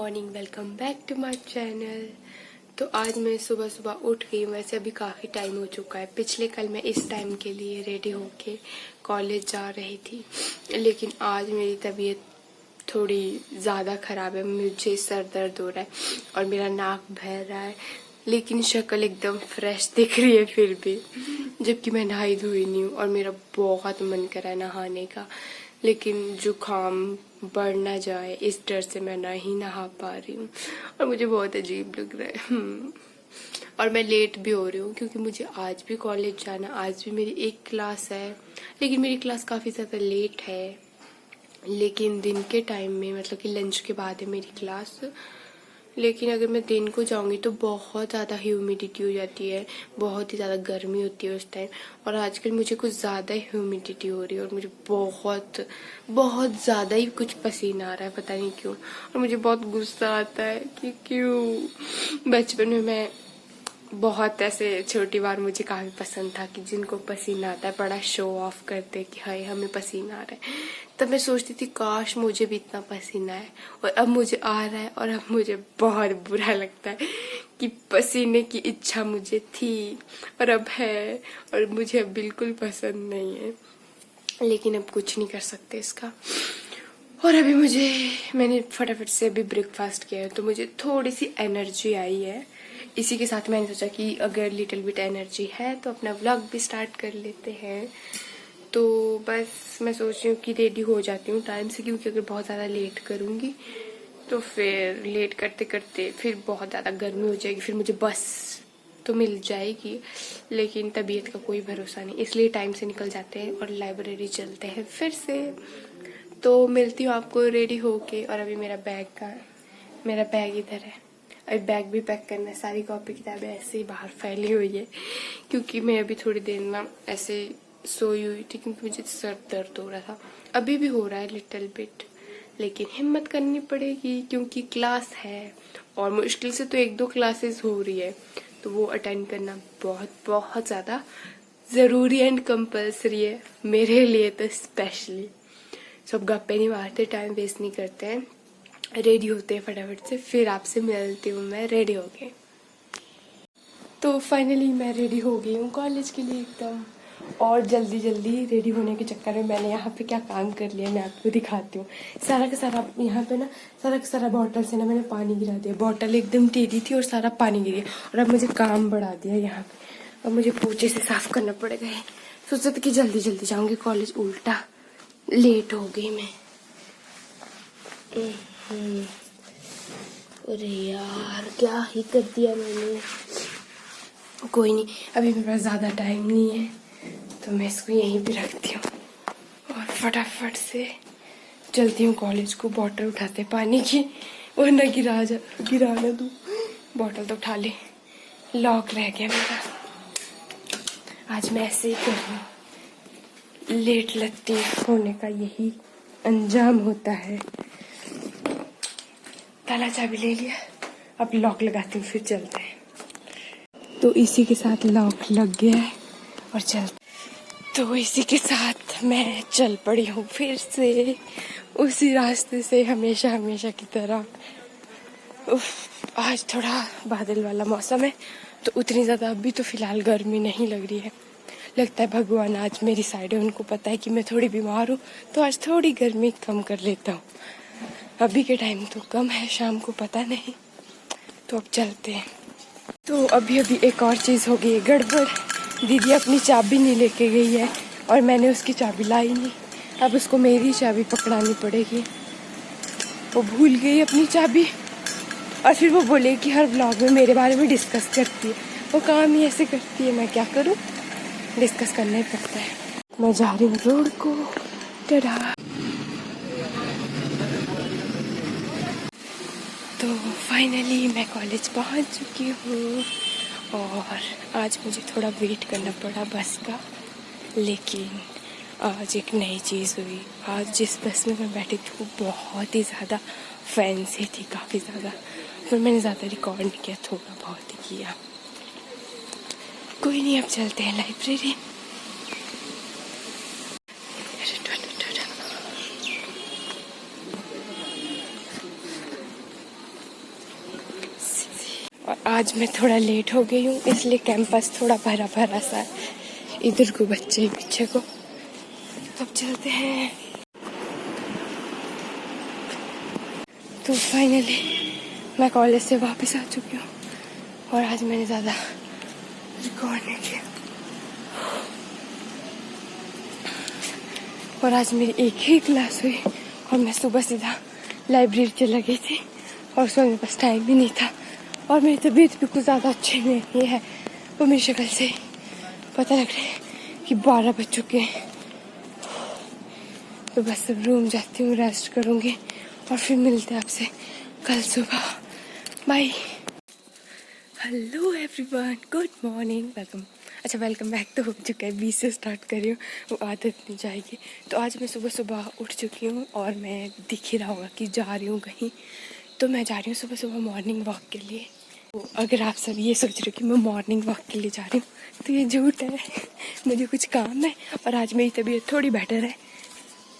Morning, welcome back to my channel. तो आज मैं सुबह सुबह उठ गई। वैसे अभी काफ़ी टाइम हो चुका है। पिछले कल मैं इस टाइम के लिए रेडी होके कॉलेज जा रही थी, लेकिन आज मेरी तबीयत थोड़ी ज़्यादा ख़राब है। मुझे सर दर्द हो रहा है और मेरा नाक बह रहा है, लेकिन शक्ल एकदम फ्रेश दिख रही है फिर भी, जबकि मैं नहाई धोई नहीं हूँ। और मेरा बहुत मन कर रहा है नहाने का, लेकिन जुकाम बढ़ ना जाए इस डर से मैं नहीं नहा पा रही हूँ और मुझे बहुत अजीब लग रहा है। और मैं लेट भी हो रही हूँ क्योंकि मुझे आज भी कॉलेज जाना। आज भी मेरी एक क्लास है, लेकिन मेरी क्लास काफ़ी ज़्यादा लेट है। लेकिन दिन के टाइम में, मतलब कि लंच के बाद है मेरी क्लास। लेकिन अगर मैं दिन को जाऊंगी तो बहुत ज़्यादा ह्यूमिडिटी हो जाती है, बहुत ही ज़्यादा गर्मी होती है उस टाइम। और आजकल मुझे कुछ ज़्यादा ही ह्यूमिडिटी हो रही है और मुझे बहुत बहुत ज़्यादा ही कुछ पसीना आ रहा है, पता नहीं क्यों। और मुझे बहुत गुस्सा आता है कि क्यों। बचपन में मैं बहुत ऐसे छोटी बार मुझे काफ़ी पसंद था कि जिनको पसीना आता है बड़ा शो ऑफ करते कि हाय हमें पसीना आ रहा है। तब मैं सोचती थी काश मुझे भी इतना पसीना है, और अब मुझे आ रहा है और अब मुझे बहुत बुरा लगता है कि पसीने की इच्छा मुझे थी और अब है, और मुझे अब बिल्कुल पसंद नहीं है। लेकिन अब कुछ नहीं कर सकते इसका। और अभी मैंने फटाफट से अभी ब्रेकफास्ट किया है तो मुझे थोड़ी सी एनर्जी आई है। इसी के साथ मैंने सोचा कि अगर लिटिल बिट एनर्जी है तो अपना व्लॉग भी स्टार्ट कर लेते हैं। तो बस मैं सोच रही हूँ कि रेडी हो जाती हूँ टाइम से, क्योंकि अगर बहुत ज़्यादा लेट करूँगी तो फिर लेट करते करते फिर बहुत ज़्यादा गर्मी हो जाएगी। फिर मुझे बस तो मिल जाएगी, लेकिन तबीयत का कोई भरोसा नहीं, इसलिए टाइम से निकल जाते हैं और लाइब्रेरी चलते हैं फिर से। तो मिलती हूँ आपको रेडी होके। और अभी मेरा बैग इधर है। अभी बैग भी पैक करना है। सारी कॉपी किताबें ऐसे ही बाहर फैली हुई है, क्योंकि मैं अभी थोड़ी देर में ऐसे सोई हुई थी क्योंकि मुझे सर दर्द हो रहा था। अभी भी हो रहा है लिटिल बिट, लेकिन हिम्मत करनी पड़ेगी क्योंकि क्लास है और मुश्किल से तो 1-2 क्लासेस हो रही है, तो वो अटेंड करना बहुत बहुत ज़्यादा ज़रूरी एंड कंपल्सरी है मेरे लिए तो स्पेशली। सब गप्पे नहीं मारते, टाइम वेस्ट नहीं करते हैं, रेडी होते हैं फटाफट से। फिर आपसे मिलती हूँ मैं रेडी होके। तो फाइनली मैं रेडी हो गई हूँ कॉलेज के लिए एकदम। और जल्दी जल्दी रेडी होने के चक्कर में मैंने यहाँ पे क्या काम कर लिया मैं आपको दिखाती हूँ। सारा का सारा यहाँ पे ना सारा का सारा बॉटल से ना मैंने पानी गिरा दिया। बॉटल एकदम टेढ़ी थी और सारा पानी गिर गया। और अब मुझे काम बढ़ा दिया यहाँ पे। अब मुझे पोछे से साफ करना पड़ेगा। सोचा था कि जल्दी जल्दी जाऊँगी कॉलेज, उल्टा लेट हो गई मैं। अरे यार क्या ही कर दिया मैंने। कोई नहीं, अभी मेरे पास ज़्यादा टाइम नहीं है तो मैं इसको यहीं पे रखती हूँ और फटाफट से चलती हूँ कॉलेज को। बॉटल उठाते पानी की, वरना गिरा ना दूँ। बॉटल तो उठा ली, लॉक रह गया मेरा। आज मैं ऐसे ही कर रही हूँ। लेट लगती होने का यही अंजाम होता है। ताला चाबी ले लिया, अब लॉक लगाती हूँ फिर चलते हैं। तो इसी के साथ लॉक लग गया है और तो इसी के साथ मैं चल पड़ी हूँ फिर से उसी रास्ते से, हमेशा हमेशा की तरह। आज थोड़ा बादल वाला मौसम है तो उतनी ज़्यादा अभी तो फिलहाल गर्मी नहीं लग रही है। लगता है भगवान आज मेरी साइड है, उनको पता है कि मैं थोड़ी बीमार हूँ तो आज थोड़ी गर्मी कम कर लेता हूँ। अभी के टाइम तो कम है, शाम को पता नहीं। तो अब चलते हैं। तो अभी एक और चीज़ हो गई है गड़बड़। दीदी अपनी चाबी नहीं लेके गई है और मैंने उसकी चाबी लाई नहीं। अब उसको मेरी चाबी पकड़ानी पड़ेगी। वो भूल गई अपनी चाबी और फिर वो बोले कि हर व्लॉग में मेरे बारे में डिस्कस करती है। वो काम ही ऐसे करती है, मैं क्या करूँ, डिस्कस करना ही पड़ता है। मैं जा रही हूँ रोड को। टडा। तो फाइनली मैं कॉलेज पहुँच चुकी हूँ और आज मुझे थोड़ा वेट करना पड़ा बस का, लेकिन आज एक नई चीज़ हुई। आज जिस बस में मैं बैठी थी वो बहुत ही ज़्यादा फैंसी थी, काफ़ी ज़्यादा, पर मैंने ज़्यादा रिकॉर्ड नहीं किया, थोड़ा बहुत ही किया। कोई नहीं, अब चलते हैं लाइब्रेरी। और आज मैं थोड़ा लेट हो गई हूँ, इसलिए कैंपस थोड़ा भरा भरा सा है। इधर को बच्चे पीछे को। तब चलते हैं। तो फाइनली मैं कॉलेज से वापस आ चुकी हूँ और आज मैंने ज़्यादा रिकॉर्ड नहीं किया। और आज मेरी एक ही क्लास हुई और मैं सुबह सीधा लाइब्रेरी चला गई थी और उसमें मेरे पास टाइम भी नहीं था। और मेरी तबीयत भी कुछ ज़्यादा अच्छी नहीं है, वो मेरी शक्ल से पता लग रहा है कि 12 बज चुके हैं। तो बस अब रूम जाती हूँ, रेस्ट करूँगी और फिर मिलते हैं आपसे कल सुबह। Bye. Hello everyone, good morning, welcome back तो हो चुका है। 20 से स्टार्ट कर रही हूँ, वो आदत नहीं जाएगी। तो आज मैं सुबह सुबह उठ चुकी हूँ और मैं दिख ही रहा होगा कि जा रही हूँ कहीं। तो मैं जा रही हूँ सुबह सुबह मॉर्निंग वॉक के लिए। तो अगर आप सब ये सोच रहे हो कि मैं मॉर्निंग वॉक के लिए जा रही हूँ तो ये झूठ है। मुझे कुछ काम है और आज मेरी तबीयत थोड़ी बेटर है।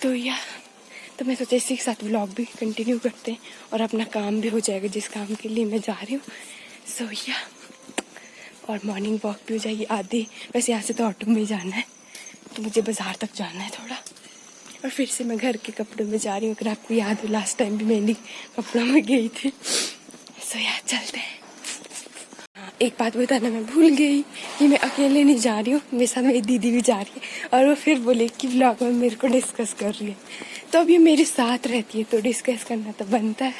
तो मैं सोचा इसी के साथ व्लॉग भी कंटिन्यू करते हैं और अपना काम भी हो जाएगा जिस काम के लिए मैं जा रही हूँ। और मॉर्निंग वॉक भी हो जाएगी आधी। वैसे यहाँ से तो ऑटो में जाना है, तो मुझे बाज़ार तक जाना है थोड़ा। और फिर से मैं घर के कपड़ों में जा रही हूँ। अगर आपको याद हो लास्ट टाइम भी मैं इन्हीं कपड़ों में गई थी। चलते हैं। एक बात बताना मैं भूल गई कि मैं अकेले नहीं जा रही हूँ, मेरे साथ मेरी दीदी भी जा रही है। और वो फिर बोले कि व्लॉग में मेरे को डिस्कस कर रही है, तो अब ये मेरे साथ रहती है तो डिस्कस करना तो बनता है।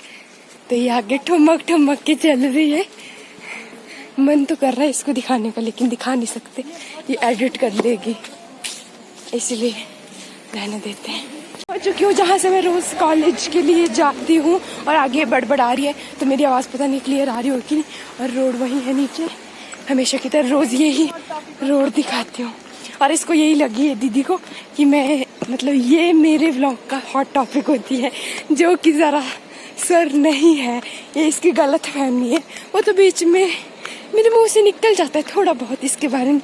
तो ये आगे ठुमक ठुमक के चल रही है। मन तो कर रहा है इसको दिखाने का, लेकिन दिखा नहीं सकते, ये एडिट कर लेगी, इसलिए रहने देते हैं। पहुंच चुकी हूँ जहाँ से मैं रोज़ कॉलेज के लिए जाती हूँ और आगे बड़बड़ आ रही है तो मेरी आवाज़ पता नहीं क्लियर आ रही हो कि नहीं। और रोड वही है नीचे, हमेशा की तरह रोज़ यही रोड दिखाती हूँ। और इसको यही लगी है दीदी को कि मैं ये मेरे व्लॉग का हॉट टॉपिक होती है, जो कि ज़रा सर नहीं है, ये इसकी गलत फहमी है। वो तो बीच में मेरे मुंह से निकल जाता है थोड़ा बहुत इसके बारे में।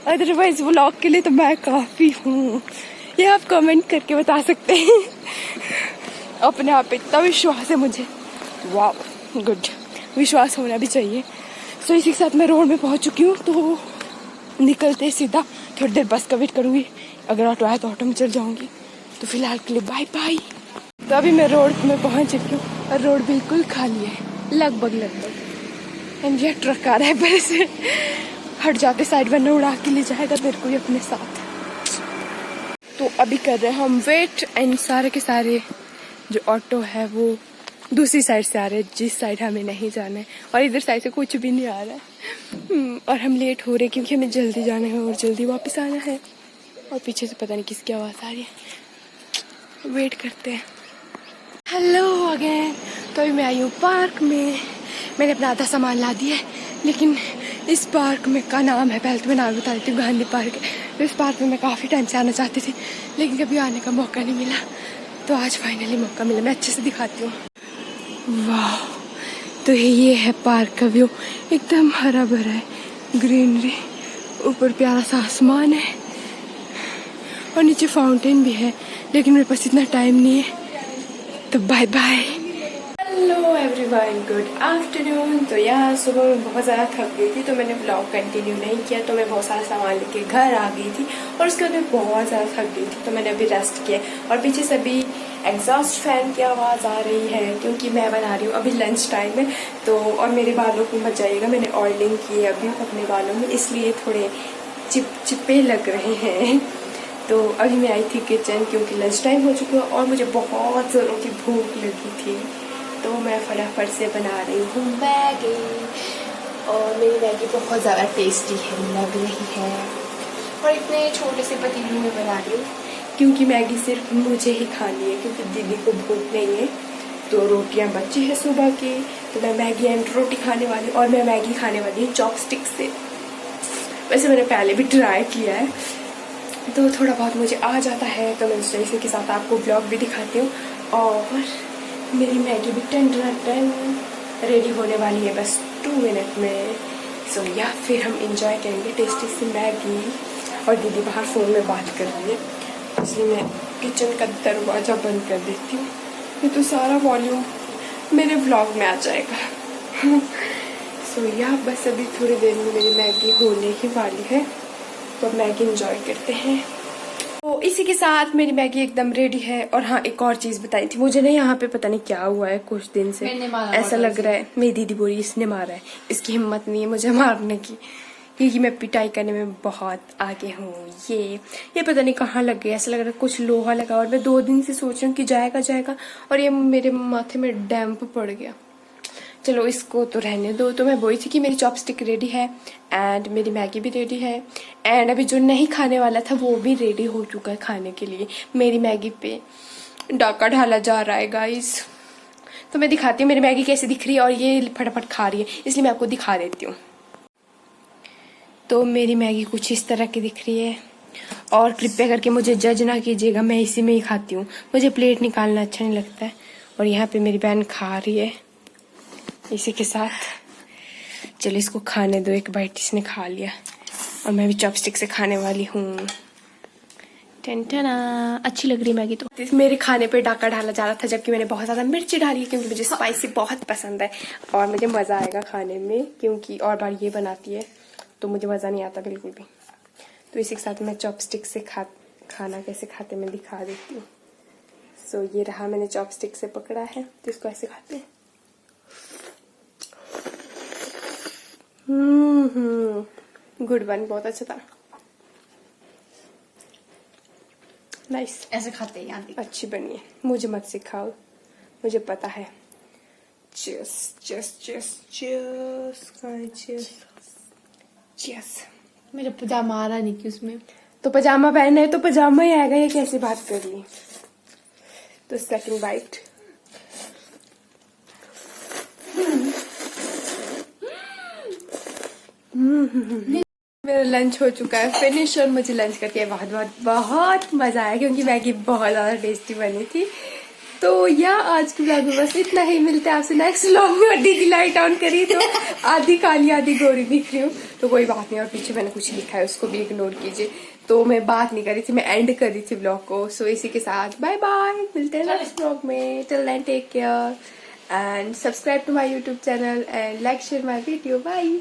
अदरवाइज व्लॉग के लिए तो मैं काफ़ी हूँ, ये आप कमेंट करके बता सकते हैं। अपने आप पे इतना विश्वास है मुझे, वाह गुड, विश्वास होना भी चाहिए। इसी के साथ मैं रोड में पहुँच चुकी हूँ, तो निकलते सीधा थोड़ी देर बस का वेट करूँगी। अगर ऑटो आया तो ऑटो में चल जाऊँगी। तो फिलहाल के लिए बाय बाय। तो अभी मैं रोड में पहुँच चुकी हूँ और रोड बिल्कुल खाली है, लगभग। एंड ये ट्रक आ रहा है, पर से हट जाते साइड वरना उड़ा के ले जाएगा मेरे को ही अपने साथ। तो अभी कर रहे हैं हम वेट, एंड सारे के सारे जो ऑटो है वो दूसरी साइड से आ रहे हैं, जिस साइड हमें नहीं जाना है। और इधर साइड से कुछ भी नहीं आ रहा है। और हम लेट हो रहे हैं क्योंकि हमें जल्दी जाना है और जल्दी वापस आना है। और पीछे से पता नहीं किसकी आवाज़ आ रही है, वेट करते हैं। Hello again. तो अभी मैं आई हूँ पार्क में। मैंने अपना आधा सामान ला दिया है, लेकिन इस पार्क में का नाम है, पहले तो मैं नाम बता देती हूँ, गांधी पार्क है। तो इस पार्क में मैं काफ़ी टाइम से आना चाहती थी, लेकिन कभी आने का मौका नहीं मिला। तो आज फाइनली मौका मिला, मैं अच्छे से दिखाती हूँ। वाह, तो ये है पार्क का व्यू, एकदम हरा भरा है, ग्रीनरी, ऊपर प्यारा सा आसमान है और नीचे फाउंटेन भी है, लेकिन मेरे पास इतना टाइम नहीं है। तो bye bye. Hello everyone, good afternoon. तो यार सुबह में बहुत ज़्यादा थक गई थी, तो मैंने व्लॉग कंटिन्यू नहीं किया। तो मैं बहुत सारा सामान लेके घर आ गई थी और उसके बाद मैं बहुत ज़्यादा थक गई थी, तो मैंने अभी रेस्ट किया। और पीछे से अभी एग्जॉस्ट फैन की आवाज़ आ रही है क्योंकि मैं बना रही हूँ, अभी लंच टाइम है। तो और मेरे बालों को मत जाइएगा, मैंने ऑयलिंग की है अभी अपने बालों में, इसलिए थोड़े चिपचिपे लग रहे हैं। तो अभी मैं आई थी किचन क्योंकि लंच टाइम हो चुका है और मुझे बहुत ज़ोरों की भूख लगी थी। तो मैं फटाफट से बना रही हूँ मैगी, और मेरी मैगी बहुत ज़्यादा टेस्टी है, लग रही है। और इतने छोटे से पतीले में बना रही हूँ क्योंकि मैगी सिर्फ मुझे ही खानी है, क्योंकि दीदी को भूख नहीं है। तो रोटियाँ बची है सुबह की, तो मैं मैगी एंड रोटी खाने वाली हूँ। और मैं मैगी खाने वाली हूँ चॉपस्टिक से। वैसे मैंने पहले भी ट्राई किया है, तो थोड़ा बहुत मुझे आ जाता है, तो मैं इसी के साथ आपको ब्लॉग भी दिखाती हूँ। और मेरी मैगी भी टन रेडी होने वाली है, बस 2 मिनट में। सो या फिर हम इंजॉय करेंगे टेस्टी सी मैगी। और दीदी बाहर फ़ोन में बात कर रही है, इसलिए मैं किचन का दरवाज़ा बंद कर देती हूँ, ये तो सारा वॉल्यूम मेरे व्लॉग में आ जाएगा। सो या बस अभी थोड़ी देर में मेरी मैगी होने ही वाली है, तो मैगी इंजॉय करते हैं। तो इसी के साथ मेरी मैगी एकदम रेडी है। और हाँ, एक और चीज बताई थी मुझे ना, यहाँ पे पता नहीं क्या हुआ है कुछ दिन से, ऐसा लग रहा है मेरी दीदी बोली इसने मारा है, इसकी हिम्मत नहीं है मुझे मारने की, क्योंकि मैं पिटाई करने में बहुत आगे हूँ। ये पता नहीं कहाँ लग गया, ऐसा लग रहा है कुछ लोहा लगा, और मैं 2 दिन से सोच रही हूँ कि जाएगा, और ये मेरे माथे में डैम्प पड़ गया। चलो इसको तो रहने दो। तो मैं बोली थी कि मेरी चॉपस्टिक रेडी है एंड मेरी मैगी भी रेडी है, एंड अभी जो नहीं खाने वाला था वो भी रेडी हो चुका है खाने के लिए। मेरी मैगी पे डाका ढाला जा रहा है गाइस। तो मैं दिखाती हूँ मेरी मैगी कैसे दिख रही है, और ये फटाफट खा रही है, इसलिए मैं आपको दिखा देती हूँ। तो मेरी मैगी कुछ इस तरह की दिख रही है, और कृपया करके मुझे जज ना कीजिएगा, मैं इसी में ही खाती हूँ, मुझे प्लेट निकालना अच्छा नहीं लगता है। और यहाँ पे मेरी बहन खा रही है इसी के साथ। चलो इसको खाने दो, एक बाइट इसने खा लिया, और मैं भी चॉपस्टिक से खाने वाली हूँ। टनटना, अच्छी लग रही मैगी। तो मेरे खाने पे डाका ढाला जा रहा था, जबकि मैंने बहुत ज्यादा मिर्ची डाली है, क्योंकि मुझे स्पाइसी बहुत पसंद है, और मुझे मजा आएगा खाने में, क्योंकि और बार ये बनाती है तो मुझे मजा नहीं आता बिल्कुल भी। तो इसी के साथ मैं चॉपस्टिक से खाना कैसे खाते मैं दिखा देती हूँ। सो ये रहा, मैंने चॉपस्टिक से पकड़ा है, तो इसको ऐसे खाते हैं। गुड वन, बहुत अच्छा था, नाइस। ऐसे खाते हैं यार, अच्छी बनी है, मुझे मत सिखाओ, मुझे पता है। Cheers cheers cheers cheers cheers cheers. मेरा पजामा आ रहा नहीं कि उसमें, तो पजामा पहनना है तो पजामा ही आएगा, ये कैसी बात कर ली। तो सेकंड बाइट। मेरा लंच हो चुका है फिनिश, और मुझे लंच करके बहुत बहुत बहुत मजा आया, क्योंकि मैगी बहुत ज्यादा टेस्टी बनी थी। तो या आज के ब्लॉग में बस इतना ही, मिलते हैं आपसे नेक्स्ट ब्लॉग में। और दीदी लाइट ऑन करी तो आधी काली आधी गोरी दिख रही हूँ, तो कोई बात नहीं। और पीछे मैंने कुछ लिखा है, उसको भी इग्नोर कीजिए। तो मैं बात नहीं करी थी, मैं एंड कर रही थी ब्लॉग को। सो इसी के साथ बाय बाय, मिलते हैं नेक्स्ट ब्लॉग में। Till then take care and subscribe to my YouTube channel and like share my video. Bye.